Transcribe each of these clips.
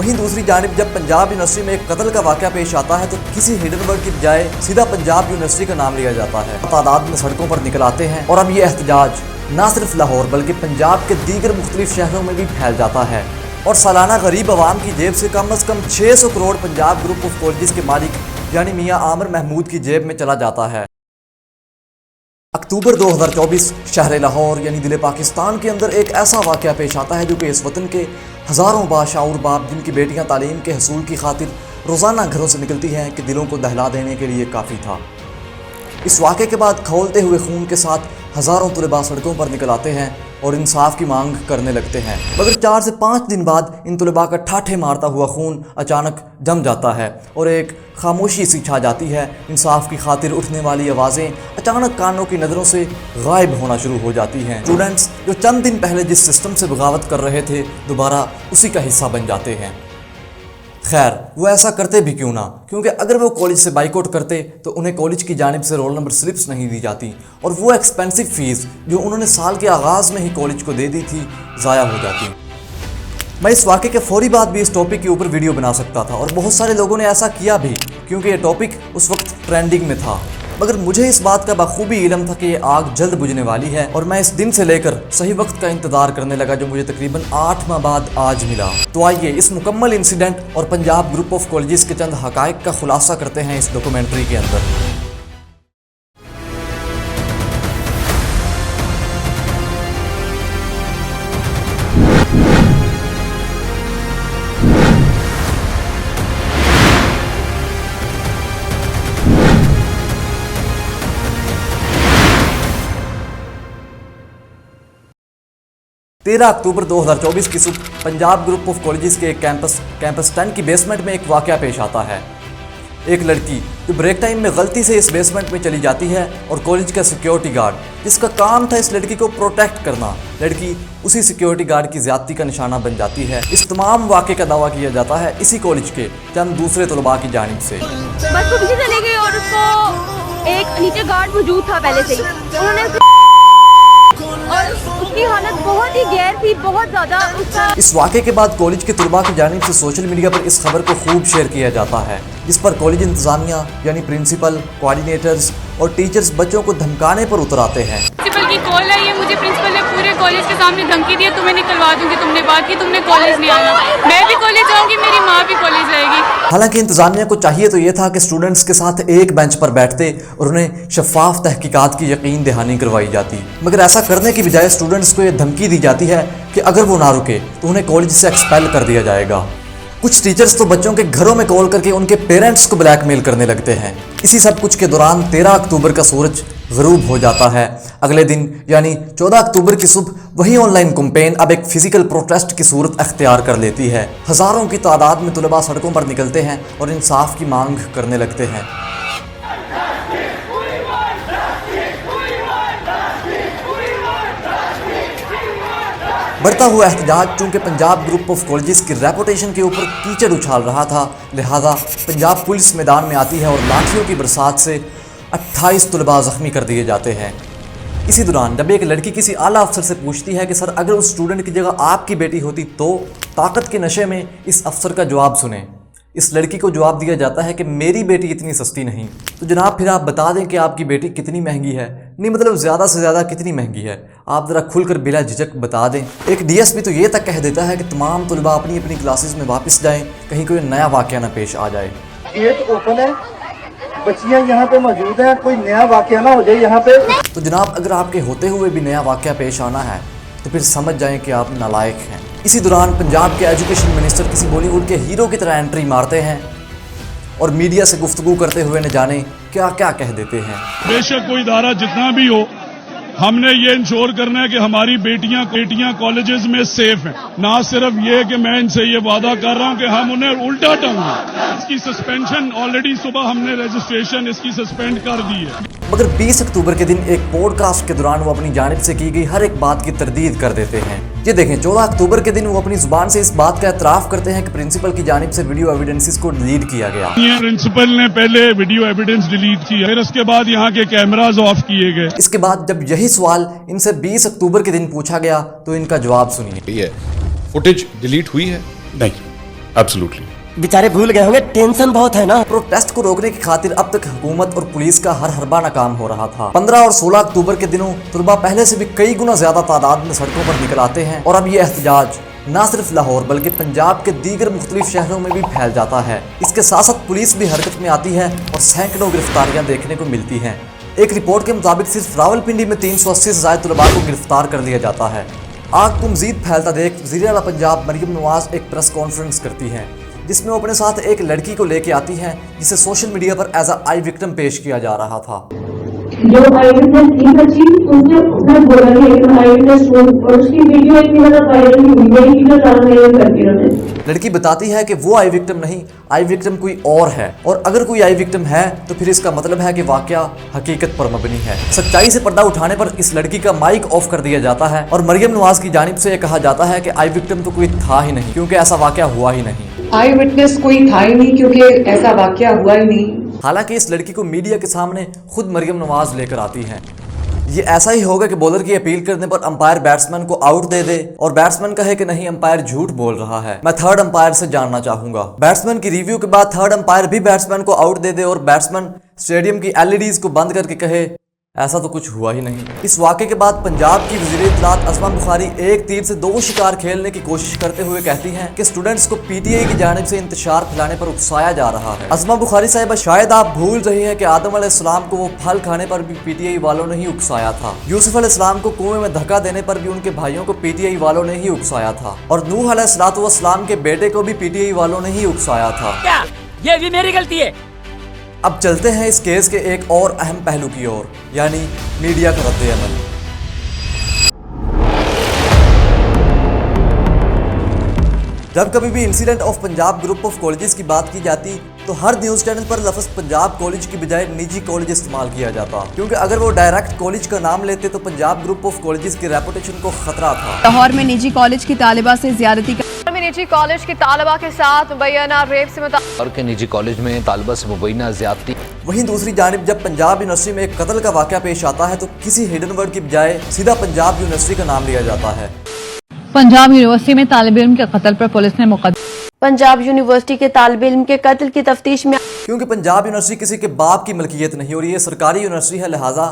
वहीं दूसरी जानिब जब पंजाब यूनिवर्सिटी में एक कत्ल का वाक़या पेश आता है तो किसी हिडनबर्ग की बजाय सीधा पंजाब यूनिवर्सिटी का नाम लिया जाता है। तादाद में सड़कों पर निकल आते हैं और अब ये एहतजाज न सिर्फ लाहौर बल्कि पंजाब के दीगर मुख्तलिफ शहरों में भी फैल जाता है और सालाना गरीब आवाम की जेब से कम 600 crore Punjab group of colleges के मालिक यानी मियाँ आमिर महमूद की जेब में चला जाता है। अक्टूबर 2024 शहर लाहौर यानी दिल पाकिस्तान के अंदर एक ऐसा वाक़या पेश आता है जो कि इस वतन के हज़ारों बाशऊर बाप जिनकी बेटियां तालीम के हसूल की खातिर रोज़ाना घरों से निकलती हैं कि दिलों को दहला देने के लिए काफ़ी था। इस वाक़े के बाद खौलते हुए खून के साथ हज़ारों तलबा सड़कों पर निकल आते हैं और इंसाफ की मांग करने लगते हैं, मगर 4 से 5 दिन बाद इन तलबा का ठाठे मारता हुआ खून अचानक जम जाता है और एक खामोशी सी छा जाती है। इंसाफ की खातिर उठने वाली आवाज़ें अचानक कानों की नज़रों से गायब होना शुरू हो जाती हैं। स्टूडेंट्स जो चंद दिन पहले जिस सिस्टम से बगावत कर रहे थे दोबारा उसी का हिस्सा बन जाते हैं। खैर वो ऐसा करते भी क्यों ना, क्योंकि अगर वो कॉलेज से बाइकआउट करते तो उन्हें कॉलेज की जानिब से रोल नंबर स्लिप्स नहीं दी जाती और वो एक्सपेंसिव फ़ीस जो उन्होंने साल के आगाज़ में ही कॉलेज को दे दी थी ज़ाया हो जाती। मैं इस वाक़े के फौरी बाद भी इस टॉपिक के ऊपर वीडियो बना सकता था और बहुत सारे लोगों ने ऐसा किया भी क्योंकि ये टॉपिक उस वक्त ट्रेंडिंग में था, मगर मुझे इस बात का बखूबी इल्म था कि ये आग जल्द बुझने वाली है और मैं इस दिन से लेकर सही वक्त का इंतजार करने लगा जो मुझे तकरीबन 8 माह बाद आज मिला। तो आइए इस मुकम्मल इंसिडेंट और पंजाब ग्रुप ऑफ कॉलेजेस के चंद हकायक का खुलासा करते हैं इस डॉक्यूमेंट्री के अंदर। 13 अक्टूबर 2024 की सुबह पंजाब ग्रुप ऑफ कॉलेजेस के एक कैंपस 10 की बेसमेंट में एक वाक़या पेश आता है। एक लड़की जो ब्रेक टाइम में गलती से इस बेसमेंट में चली जाती है और कॉलेज का सिक्योरिटी गार्ड जिसका काम था इस लड़की को प्रोटेक्ट करना, लड़की उसी सिक्योरिटी गार्ड की ज़्यादती का निशाना बन जाती है। इस तमाम वाक़े का दावा किया जाता है इसी कॉलेज के चंद दूसरे तलबा की जानिब से। बस वो पीछे चले गए और उसको एक नीचे गार्ड मौजूद था पहले से ही, उन्होंने और उसकी हालत बहुत ही गैर थी, बहुत ज़्यादा। इस वाक़े के बाद कॉलेज के तलबा की जानिब से सोशल मीडिया पर इस खबर को खूब शेयर किया जाता है, जिस पर कॉलेज इंतज़ामिया यानी प्रिंसिपल, कोऑर्डिनेटर्स और टीचर्स बच्चों को धमकाने पर उतर आते हैं। प्रिंसिपल की कॉल है, ये मुझे प्रिंसिपल ने पूरे कॉलेज के सामने धमकी दी है, तुम्हें निकलवा दूंगी, तुमने बात की, तुमने कॉलेज नहीं आना, मैं भी कॉलेज जाऊंगी, मेरी माँ भी कॉलेज जाएगी। हालांकि इंतज़ामिया को चाहिए तो ये था कि स्टूडेंट्स के साथ एक बेंच पर बैठते और उन्हें शफाफ तहकीकात की यकीन दहानी करवाई जाती, मगर ऐसा करने की बजाय स्टूडेंट्स को ये धमकी दी जाती है कि अगर वो ना रुके तो उन्हें कॉलेज से एक्सपेल कर दिया जाएगा। कुछ टीचर्स तो बच्चों के घरों में कॉल करके उनके पेरेंट्स को ब्लैकमेल करने लगते हैं। इसी सब कुछ के दौरान 13 अक्टूबर का सूरज ग़रूब हो जाता है। अगले दिन यानी 14 अक्टूबर की सुबह वही ऑनलाइन कैंपेन अब एक फिजिकल प्रोटेस्ट की सूरत अख्तियार कर लेती है। हज़ारों की तादाद में तलबा सड़कों पर निकलते हैं और इंसाफ की मांग करने लगते हैं। बढ़ता हुआ एहतजाज चूँकि पंजाब ग्रुप ऑफ कॉलेजेस की रेपुटेशन के ऊपर कीचड़ उछाल रहा था, लिहाजा पंजाब पुलिस मैदान में आती है और लाठियों की बरसात से 28 तलबा ज़ख्मी कर दिए जाते हैं। इसी दौरान जब एक लड़की किसी आला अफसर से पूछती है कि सर अगर उस स्टूडेंट की जगह आपकी बेटी होती तो, ताकत के नशे में इस अफसर का जवाब सुने। इस लड़की को जवाब दिया जाता है कि मेरी बेटी इतनी सस्ती नहीं। तो जनाब फिर आप बता दें कि आपकी बेटी कितनी महंगी है, नहीं मतलब ज़्यादा से ज़्यादा कितनी महंगी है, आप ज़रा खुलकर बिला झिझक बता दें। एक डीएसपी तो ये तक कह देता है कि तमाम तलबा अपनी अपनी क्लासेस में वापस जाएं, कहीं कोई नया वाक़या ना पेश आ जाए। गेट ओपन है, बच्चियां यहाँ पे मौजूद हैं, कोई नया वाक़या ना हो जाए यहाँ पे। तो जनाब अगर आपके होते हुए भी नया वाक़या पेश आना है तो फिर समझ जाएं कि आप नालायक हैं। इसी दौरान पंजाब के एजुकेशन मिनिस्टर किसी बॉलीवुड के हीरो की तरह एंट्री मारते हैं और मीडिया से गुफ्तगू करते हुए न जाने क्या क्या कह देते हैं। बेशक कोई इदारा जितना भी हो, हमने ये इंश्योर करना है कि हमारी बेटियां कॉलेजेस में सेफ हैं। ना सिर्फ ये कि मैं इनसे ये वादा कर रहा हूं कि हम उन्हें उल्टा टांगे। इसकी सस्पेंशन ऑलरेडी सुबह हमने रजिस्ट्रेशन इसकी सस्पेंड कर दी है। मगर 20 अक्टूबर के दिन एक पॉडकास्ट के दौरान वो अपनी जानिब से की गई हर एक बात की तरदीद कर देते हैं। ये देखें 14 अक्टूबर के दिन वो अपनी जुबान से इस बात का एतराफ़ करते हैं कि प्रिंसिपल की जानिब से वीडियो एविडेंसेस को डिलीट किया गया। प्रिंसिपल ने पहले वीडियो एविडेंस डिलीट किया, फिर उसके बाद यहाँ के कैमरास ऑफ किए गए। इसके बाद जब यही सवाल इनसे 20 अक्टूबर के दिन पूछा गया तो इनका जवाब सुनिए। फुटेज डिलीट हुई है? नहीं, एब्सोल्युटली। बेचारे भूल गए होंगे, टेंशन बहुत है ना। प्रोटेस्ट को रोकने की खातिर अब तक हुकूमत और पुलिस का हर हरबा नाकाम हो रहा था। 15 और 16 अक्टूबर के दिनों तलबा पहले से भी कई गुना ज्यादा तादाद में सड़कों पर निकल आते हैं और अब ये एहतजाज न सिर्फ लाहौर बल्कि पंजाब के दीगर मुख्तलिफ शहरों में भी फैल जाता है। इसके साथ साथ पुलिस भी हरकत में आती है और सैकड़ों गिरफ्तारियां देखने को मिलती हैं। एक रिपोर्ट के मुताबिक सिर्फ रावलपिंडी में 380 से ज्यादा तलबा को गिरफ्तार कर लिया जाता है। आग को मजीद फैलता देख वज़ीर आला पंजाब मरियम नवाज एक प्रेस कॉन्फ्रेंस करती हैं जिसमें वो अपने साथ एक लड़की को लेके आती हैं जिसे सोशल मीडिया पर एज आई विक्टिम पेश किया जा रहा था। जो आई विटनेस थी बच्ची, उसने बोला कि एक आई विटनेस और उसकी वीडियो इतनी मतलब वायरल हुई है कि जो ट्रांसलेट करके रहे। लड़की बताती है कि वो आई विक्टिम नहीं, आई विक्टिम कोई और है, और अगर कोई आई विक्टिम है तो फिर इसका मतलब है कि वाकया हकीकत पर मबनी है। सच्चाई से पर्दा उठाने पर इस लड़की का माइक ऑफ कर दिया जाता है और मरियम नवाज की जानिब से कहा जाता है कि आई विक्टिम तो कोई था ही नहीं क्योंकि ऐसा वाकया हुआ ही नहीं। आई विटनेस कोई था ही नहीं क्योंकि ऐसा वाकया हुआ ही नहीं। हालांकि इस लड़की को मीडिया के सामने खुद मरियम नवाज लेकर आती हैं। ये ऐसा ही होगा कि बॉलर की अपील करने पर अंपायर बैट्समैन को आउट दे दे और बैट्समैन कहे कि नहीं अंपायर झूठ बोल रहा है। मैं थर्ड अंपायर से जानना चाहूंगा। बैट्समैन की रिव्यू के बाद थर्ड अंपायर भी बैट्समैन को आउट दे दे और बैट्समैन स्टेडियम की एलईडीज को बंद करके कहे ऐसा तो कुछ हुआ ही नहीं। इस वाक़े के बाद पंजाब की वज़ीर इत्तलात अज़मा बुखारी एक तीर से दो शिकार खेलने की कोशिश करते हुए कहती हैं कि स्टूडेंट्स को पीटीआई की जानिब से इंतशार फैलाने पर उकसाया जा रहा है। अज़मा बुखारी साहिबा, शायद आप भूल रही हैं कि आदम अलैहिस्सलाम को वो फल खाने पर भी पीटीआई वालों ने ही उकसाया था। यूसुफ अलैहिस्सलाम को कुएं में धक्का देने पर भी उनके भाइयों को पीटीआई वालों ने ही उकसाया था और नूह अलैहिस्सलाम के बेटे को भी पीटीआई वालों ने ही उकसाया था। क्या ये भी मेरी गलती है? अब चलते हैं इस केस के एक और अहम पहलू की ओर, यानी मीडिया का रद्द-ए-अमल। जब कभी भी incident of Punjab group of colleges की बात की जाती तो हर न्यूज चैनल पर लफ्ज पंजाब कॉलेज की बजाय निजी कॉलेज इस्तेमाल किया जाता, क्योंकि अगर वो डायरेक्ट कॉलेज का नाम लेते तो पंजाब ग्रुप ऑफ कॉलेजेस की रेपुटेशन को खतरा था। लाहौर में निजी कॉलेज की तालिबा से ज्यादती निजी कॉलेज की तालिबा के साथ मुबैना रेप से और के निजी कॉलेज में तालिबा से मुबैना ज्यादती। वहीं दूसरी जानिब जब पंजाब यूनिवर्सिटी में एक कत्ल का वाकया पेश आता है तो किसी हिडन वर्ड की बजाय सीधा पंजाब यूनिवर्सिटी का नाम लिया जाता है। पंजाब यूनिवर्सिटी में तालिब इल्म के कत्ल पर पुलिस ने मुकदमा। पंजाब यूनिवर्सिटी के तालिब इल्म के कत्ल की तफ्तीश में, क्योंकि पंजाब यूनिवर्सिटी किसी के बाप की मलकियत नहीं और ये सरकारी यूनिवर्सिटी है, लिहाजा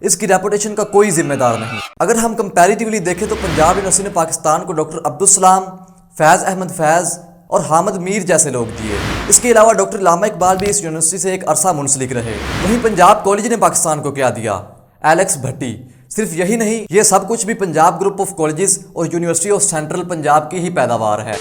इसकी रेपुटेशन का कोई जिम्मेदार नहीं। अगर हम कंपैरेटिवली देखें तो पंजाब यूनिवर्सिटी ने पाकिस्तान को डॉक्टर अब्दुल सलाम, फैज़ अहमद फैज़ और हामिद मीर जैसे लोग दिए। इसके अलावा डॉक्टर अल्लामा इकबाल भी इस यूनिवर्सिटी से एक अरसा मुंसलिक रहे। वहीं पंजाब कॉलेज ने पाकिस्तान को क्या दिया? एलेक्स भट्टी। सिर्फ यही नहीं, ये सब कुछ भी पंजाब ग्रुप ऑफ कॉलेजेस और यूनिवर्सिटी ऑफ सेंट्रल पंजाब की ही पैदावार है।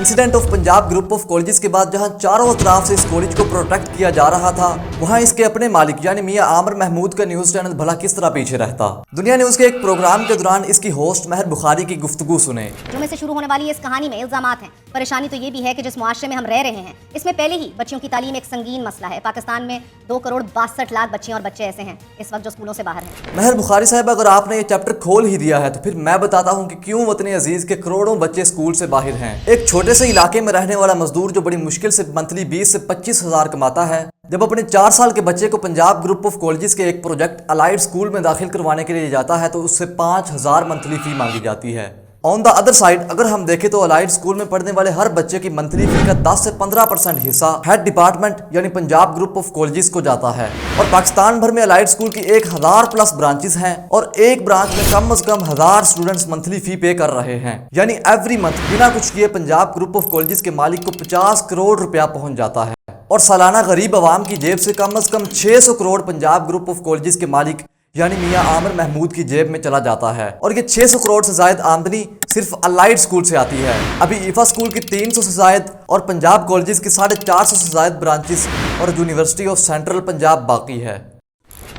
Incident of Punjab group of colleges के बाद जहां चारों तरफ से इस कॉलेज को प्रोटेक्ट किया जा रहा था, वहां इसके अपने मालिक यानी मियां आमिर महमूद का न्यूज चैनल भला किस तरह पीछे रहता। दुनिया न्यूज के एक प्रोग्राम के दौरान इसकी होस्ट महर बुखारी की गुफ्तगू सुने। जुमे से शुरू होने वाली इस कहानी में इल्जामात हैं। परेशानी तो ये भी है कि जिस मुआशरे में हम रह रहे हैं इसमें पहले ही बच्चियों की तालीम एक संगीन मसला है। पाकिस्तान में 2 करोड़ 62 लाख बच्चियां और बच्चे ऐसे हैं इस वक्त जो स्कूलों से बाहर हैं। महर बुखारी साहब, अगर आपने ये चैप्टर खोल ही दिया है तो फिर मैं बताता हूँ कि क्यों वतन अजीज के करोड़ों बच्चे स्कूल से बाहर हैं। एक छोटे से इलाके में रहने वाला मजदूर जो बड़ी मुश्किल से मंथली 20 से 25 हज़ार कमाता है, जब अपने 4 साल के बच्चे को पंजाब ग्रुप ऑफ कॉलेजेस के एक प्रोजेक्ट अलाइड स्कूल में दाखिल करवाने के लिए जाता है तो उससे 5000 मंथली फी मांगी जाती है। ऑन द अदर साइड अगर हम देखें तो अलाइड स्कूल में पढ़ने वाले हर बच्चे की मंथली फी का 10 से 15% हिस्सा हेड डिपार्टमेंट यानी पंजाब ग्रुप ऑफ कॉलेजेस को जाता है। और पाकिस्तान भर में अलाइड स्कूल की 1000+ ब्रांचेस हैं और एक ब्रांच में कम से कम 1000 स्टूडेंट्स मंथली फी पे कर रहे हैं। यानी एवरी मंथ बिना कुछ किए पंजाब ग्रुप ऑफ कॉलेजेस के मालिक को 50 करोड़ रुपया पहुंच जाता है और सालाना गरीब आवाम की जेब से कम 600 crore Punjab group of colleges के मालिक यानी मियां आमिर महमूद की जेब में चला जाता है। और ये 600 करोड़ से ज्यादा आमदनी सिर्फ अलाइड स्कूल से आती है। अभी ईफा स्कूल की 300 से ज्यादा और पंजाब कॉलेजेस की 450 से ज्यादा ब्रांचेस और यूनिवर्सिटी ऑफ सेंट्रल पंजाब बाकी है।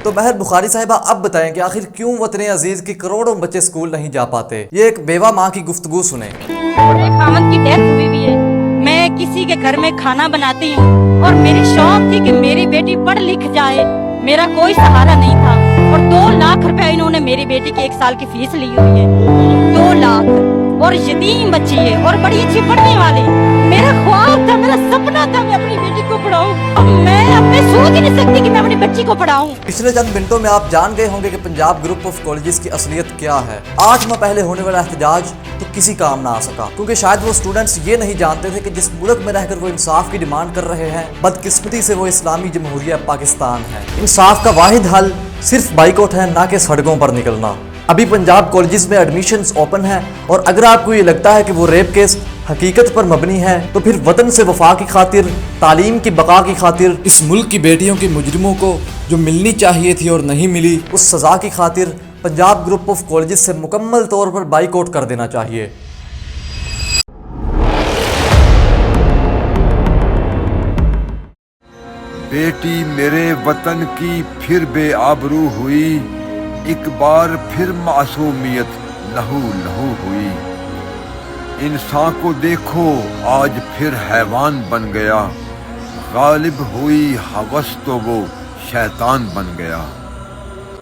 तो महर बुखारी साहिबा, अब बताएं कि आखिर क्यों वतन अजीज के करोड़ों बच्चे स्कूल नहीं जा पाते। ये एक बेवा माँ की गुफ्तगू सुने। खामद की डेथ हुई हुई है, मैं किसी के घर में खाना बनाती हूँ और मेरी शौक थी कि मेरी बेटी पढ़ लिख जाए। मेरा कोई सहारा नहीं था और 2 लाख रुपए इन्होंने मेरी बेटी की 1 साल की फीस ली हुई है। 2 लाख और यतीम बच्ची है और बड़ी अच्छी पढ़ने वाली। मेरा ख्वाब था, मेरा सपना था मैं अपनी बेटी को पढ़ाऊं? अब मैं अपने सोच ही नहीं सकती कि मैं अपनी बच्ची को पढ़ाऊं। पिछले चंद मिनटों में आप जान गए होंगे कि पंजाब ग्रुप ऑफ कॉलेजेस की असलियत क्या है। 8 माह पहले होने वाला एहतजाज तो किसी काम ना आ सका, क्योंकि शायद वो स्टूडेंट्स ये नहीं जानते थे कि जिस मुल्क में रहकर वो इंसाफ की डिमांड कर रहे हैं, बदकिस्मती से वो इस्लामी जमहूरिया पाकिस्तान है। इंसाफ का वाहिद हल सिर्फ बाइकआउट है, ना कि सड़कों पर निकलना। अभी पंजाब कॉलेजेस में एडमिशन्स ओपन है, और अगर आपको ये लगता है कि वो रेप केस हकीकत पर मबनी है, तो फिर वतन से वफा की खातिर, तालीम की बका की खातिर, इस मुल्क की बेटियों के मुजरिमों को जो मिलनी चाहिए थी और नहीं मिली, उस सज़ा की खातिर पंजाब ग्रुप ऑफ कॉलेजेस से मुकम्मल तौर पर बाइकआउट कर देना चाहिए। बेटी मेरे वतन की फिर बेआबरू हुई, एक बार फिर मासूमियत लहू लहू हुई। इंसान को देखो आज फिर हैवान बन गया, गालिब हुई हवस तो वो शैतान बन गया।